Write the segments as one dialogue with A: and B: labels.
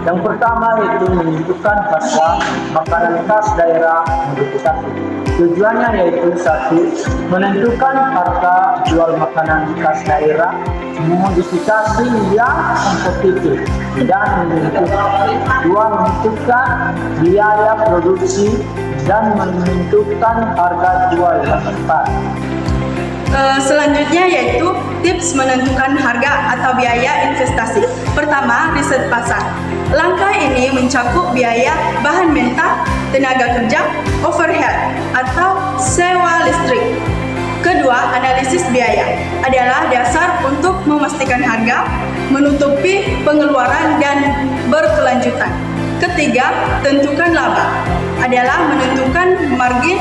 A: Yang pertama yaitu menentukan harga makanan khas daerah modifikasi. Tujuannya yaitu satu, menentukan harga jual makanan khas daerah modifikasi yang kompetitif, dan dua, menentukan biaya produksi dan menentukan harga jual yang tepat.
B: Selanjutnya yaitu tips menentukan harga atau biaya investasi. Pertama, riset pasar. Langkah ini mencakup biaya bahan mentah, tenaga kerja, overhead atau sewa listrik. Kedua, analisis biaya adalah dasar untuk memastikan harga, menutupi pengeluaran dan berkelanjutan. Ketiga, tentukan laba adalah menentukan margin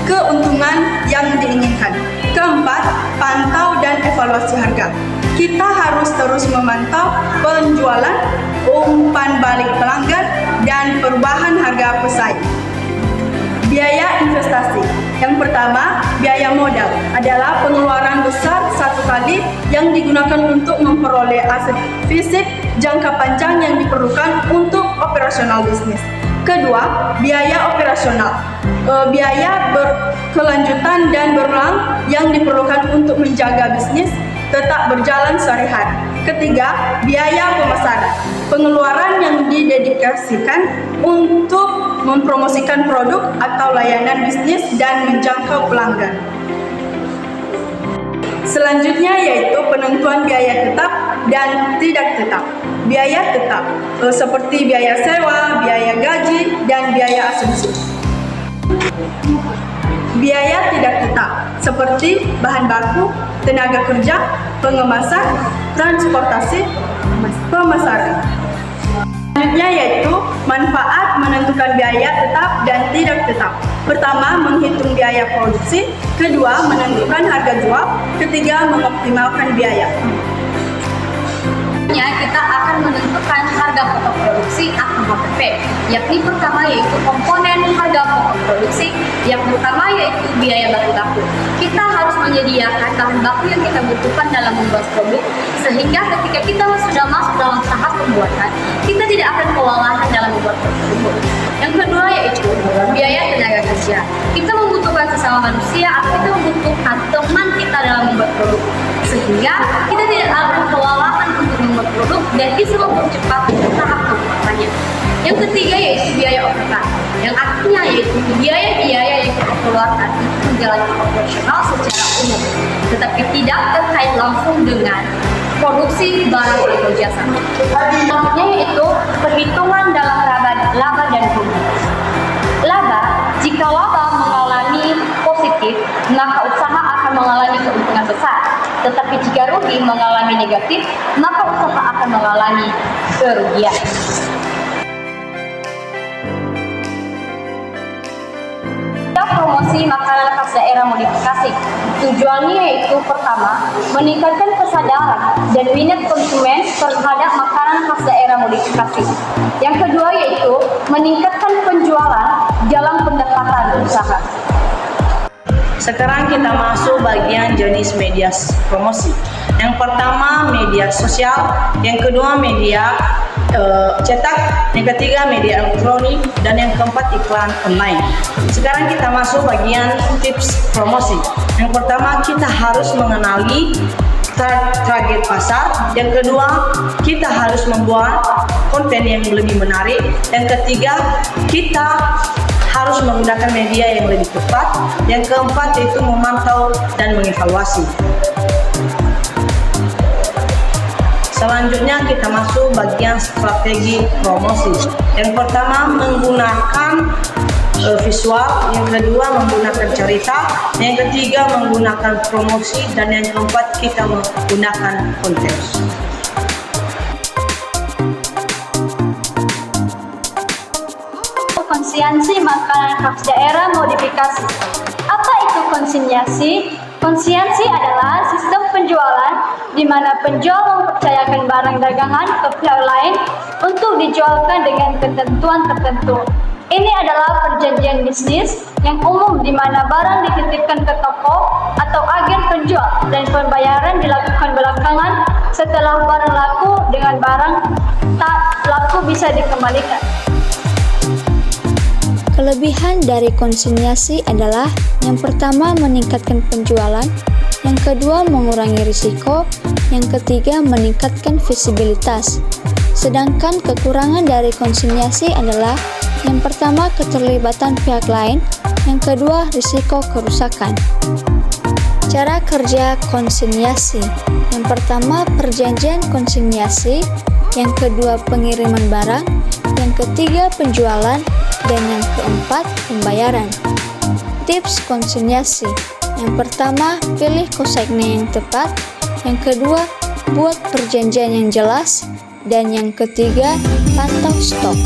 B: keuntungan yang diinginkan. Keempat, pantau dan evaluasi harga. Kita harus terus memantau penjualan, umpan balik pelanggan, dan perubahan harga pesaing. Biaya investasi. Yang pertama, biaya modal adalah pengeluaran besar satu kali yang digunakan untuk memperoleh aset fisik jangka panjang yang diperlukan untuk operasional bisnis. Kedua, biaya operasional. Biaya berkelanjutan dan berulang yang diperlukan untuk menjaga bisnis tetap berjalan sehari-hari. Ketiga, biaya pemasaran. Pengeluaran yang didedikasikan untuk mempromosikan produk atau layanan bisnis dan menjangkau pelanggan. Selanjutnya yaitu penentuan biaya tetap dan tidak tetap. Biaya tetap seperti biaya sewa, biaya gaji, dan biaya asumsi. Biaya tidak tetap seperti bahan baku, tenaga kerja, pengemasan, transportasi, pemasaran. Selanjutnya yaitu manfaat menentukan biaya tetap dan tidak tetap. Pertama, menghitung biaya produksi. Kedua, menentukan harga jual. Ketiga, mengoptimalkan biaya.
C: Kita akan menentukan harga pokok produksi atau HPP, yakni pertama yaitu komponen harga pokok produksi, yang pertama yaitu biaya bahan baku. Kita harus menyediakan bahan baku yang kita butuhkan dalam membuat produk, sehingga ketika kita sudah masuk dalam tahap pembuatan, kita tidak akan kewalahan dalam membuat produk tersebut. Yang kedua yaitu biaya tenaga kerja. Kita membutuhkan sesama manusia atau kita membutuhkan teman kita dalam membuat produk, sehingga kita tidak akan kewalahan untuk membuat produk dan bisa mempercepat tahap pembuatannya. Yang ketiga yaitu biaya overhead, yang artinya yaitu biaya-biaya yang kita keluarkan untuk menjalankan operasional secara umum, tetapi tidak terkait langsung dengan produksi barang atau jasa. Selanjutnya yaitu perhitungan dalam laba dan rugi. Laba, jika laba mengalami positif, maka usaha akan mengalami keuntungan besar. Tetapi jika rugi mengalami negatif, maka usaha akan mengalami kerugian. Promosi makanan khas daerah modifikasi. Tujuannya yaitu pertama, meningkatkan kesadaran dan minat konsumen terhadap makanan khas daerah modifikasi. Yang kedua yaitu meningkatkan penjualan dalam pendapatan usaha.
D: Sekarang kita masuk bagian jenis media promosi. Yang pertama media sosial, yang kedua media cetak, yang ketiga media elektronik, dan yang keempat iklan online. Sekarang kita masuk bagian tips promosi. Yang pertama kita harus mengenali target pasar. Yang kedua kita harus membuat konten yang lebih menarik. Yang ketiga kita harus menggunakan media yang lebih tepat. Yang keempat yaitu memantau dan mengevaluasi. Selanjutnya kita masuk bagian strategi promosi. Yang pertama menggunakan visual, yang kedua menggunakan cerita, yang ketiga menggunakan promosi, dan yang keempat kita menggunakan konten.
C: Konsinyasi makanan khas daerah modifikasi. Apa itu konsinyasi? Konsinyasi adalah sistem penjualan di mana penjual mempercayakan barang dagangan ke pihak lain untuk dijualkan dengan ketentuan tertentu. Ini adalah perjanjian bisnis yang umum di mana barang dititipkan ke toko atau agen penjual dan pembayaran dilakukan belakangan setelah barang laku dengan barang tak laku laku bisa dikembalikan.
E: Kelebihan dari konsinyasi adalah yang pertama meningkatkan penjualan, yang kedua mengurangi risiko, yang ketiga meningkatkan visibilitas. Sedangkan kekurangan dari konsinyasi adalah yang pertama keterlibatan pihak lain, yang kedua risiko kerusakan. Cara kerja konsinyasi. Yang pertama perjanjian konsinyasi, yang kedua pengiriman barang, yang ketiga penjualan, dan yang keempat pembayaran. Tips konsinyasi. Yang pertama, pilih konsigna yang tepat. Yang kedua, buat perjanjian yang jelas. Dan yang ketiga, pantau stok.